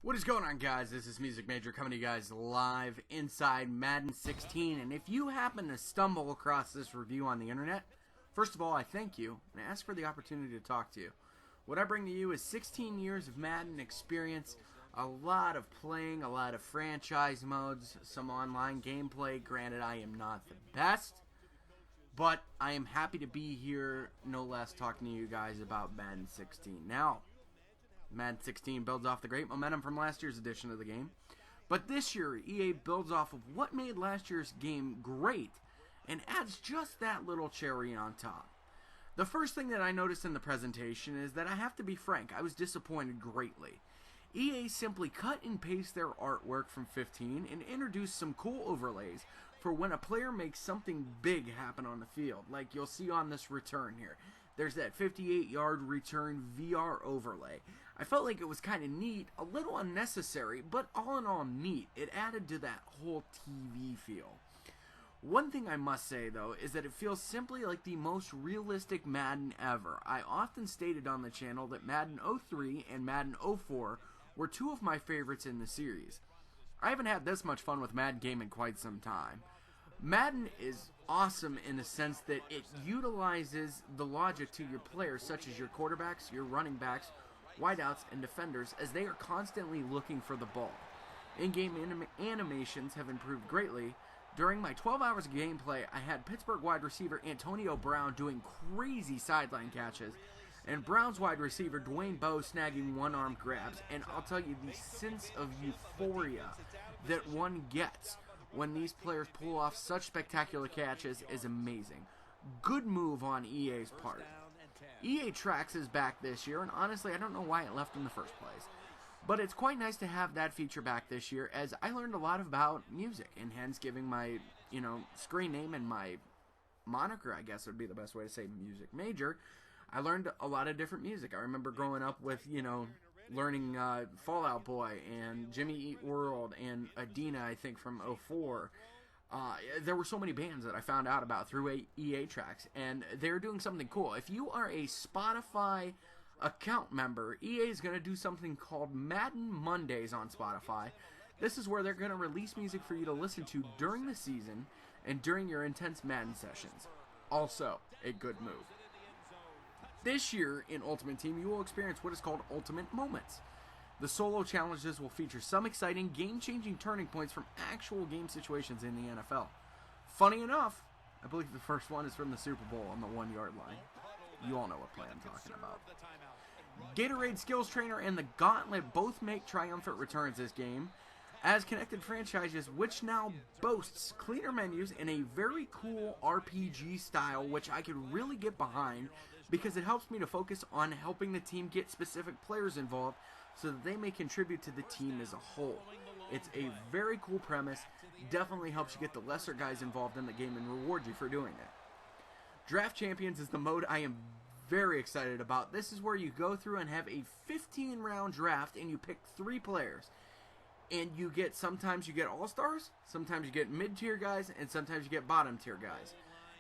What is going on, guys? This is Music Major coming to you guys live inside Madden 16, and if you happen to stumble across this review on the internet, first of all, I thank you, and I ask for the opportunity to talk to you. What I bring to you is 16 years of Madden experience, a lot of playing, a lot of franchise modes, some online gameplay. Granted, I am not the best, but I am happy to be here, no less, talking to you guys about Madden 16. Now, Madden 16 builds off the great momentum from last year's edition of the game. But this year, EA builds off of what made last year's game great and adds just that little cherry on top. The first thing that I noticed in the presentation is that I have to be frank, I was disappointed greatly. EA simply cut and paste their artwork from 15 and introduced some cool overlays for when a player makes something big happen on the field, like you'll see on this return here. There's that 58-yard return VR overlay. I felt like it was kind of neat, a little unnecessary, but all in all neat. It added to that whole TV feel. One thing I must say, though, is that it feels simply like the most realistic Madden ever. I often stated on the channel that Madden 03 and Madden 04 were two of my favorites in the series. I haven't had this much fun with Madden game in quite some time. Madden is awesome in the sense that it utilizes the logic to your players, such as your quarterbacks, your running backs, wideouts, and defenders, as they are constantly looking for the ball. In-game animations have improved greatly. During my 12 hours of gameplay, I had Pittsburgh wide receiver Antonio Brown doing crazy sideline catches, and Browns wide receiver Dwayne Bowe snagging one-arm grabs. And I'll tell you, the sense of euphoria that one gets when these players pull off such spectacular catches is amazing. Good move on EA's part. EA Tracks is back this year, and honestly, I don't know why it left in the first place. But it's quite nice to have that feature back this year, as I learned a lot about music, and hence giving my, screen name and my moniker, I guess would be the best way to say Music Major. I learned a lot of different music. I remember growing up with, learning Fall Out Boy and Jimmy Eat World and Adina, I think, from 04. There were so many bands that I found out about through EA Tracks, and they're doing something cool. If you are a Spotify account member, EA is going to do something called Madden Mondays on Spotify. This is where they're going to release music for you to listen to during the season and during your intense Madden sessions. Also, a good move. This year in Ultimate Team, you will experience what is called Ultimate Moments. The solo challenges will feature some exciting, game-changing turning points from actual game situations in the NFL. Funny enough, I believe the first one is from the Super Bowl on the 1-yard line. You all know what play I'm talking about. Gatorade Skills Trainer and the Gauntlet both make triumphant returns this game as connected franchises, which now boasts cleaner menus and a very cool RPG style, which I could really get behind because it helps me to focus on helping the team get specific players involved so that they may contribute to the team as a whole. It's a very cool premise, definitely helps you get the lesser guys involved in the game and reward you for doing it. Draft Champions is the mode I am very excited about. This is where you go through and have a 15-round draft and you pick 3 players. And sometimes you get all-stars, sometimes you get mid-tier guys, and sometimes you get bottom-tier guys.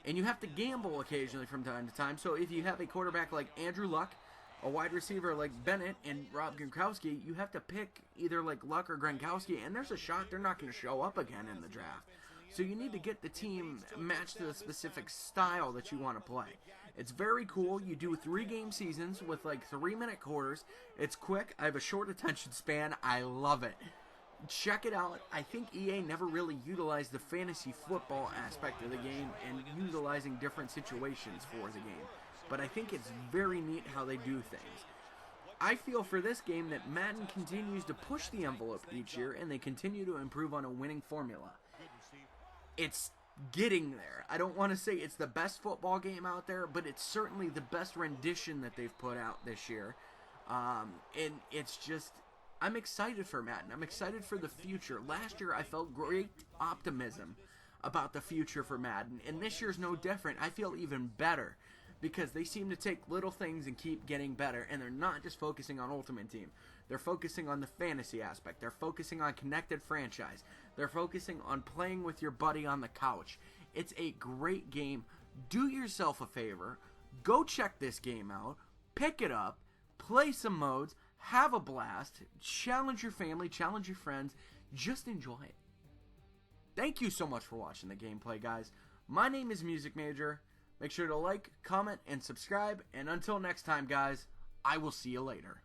And you have to gamble occasionally from time to time. So if you have a quarterback like Andrew Luck, a wide receiver like Bennett and Rob Gronkowski, you have to pick either like Luck or Gronkowski, and there's a shot they're not going to show up again in the draft. So you need to get the team matched to the specific style that you want to play. It's very cool. You do 3-game seasons with like 3-minute quarters. It's quick. I have a short attention span. I love it. Check it out. I think EA never really utilized the fantasy football aspect of the game and utilizing different situations for the game. But I think it's very neat how they do things. I feel for this game that Madden continues to push the envelope each year and they continue to improve on a winning formula. It's getting there. I don't want to say it's the best football game out there, but it's certainly the best rendition that they've put out this year. And it's just, I'm excited for Madden. I'm excited for the future. Last year I felt great optimism about the future for Madden, and this year's no different. I feel even better because they seem to take little things and keep getting better, and they're not just focusing on Ultimate Team. They're focusing on the fantasy aspect. They're focusing on connected franchise. They're focusing on playing with your buddy on the couch. It's a great game. Do yourself a favor. Go check this game out. Pick it up. Play some modes. have a blast, challenge your family, challenge your friends, just enjoy it. Thank you so much for watching the gameplay, guys. My name is Music Major. Make sure to like, comment, and subscribe. And until next time, guys, I will see you later.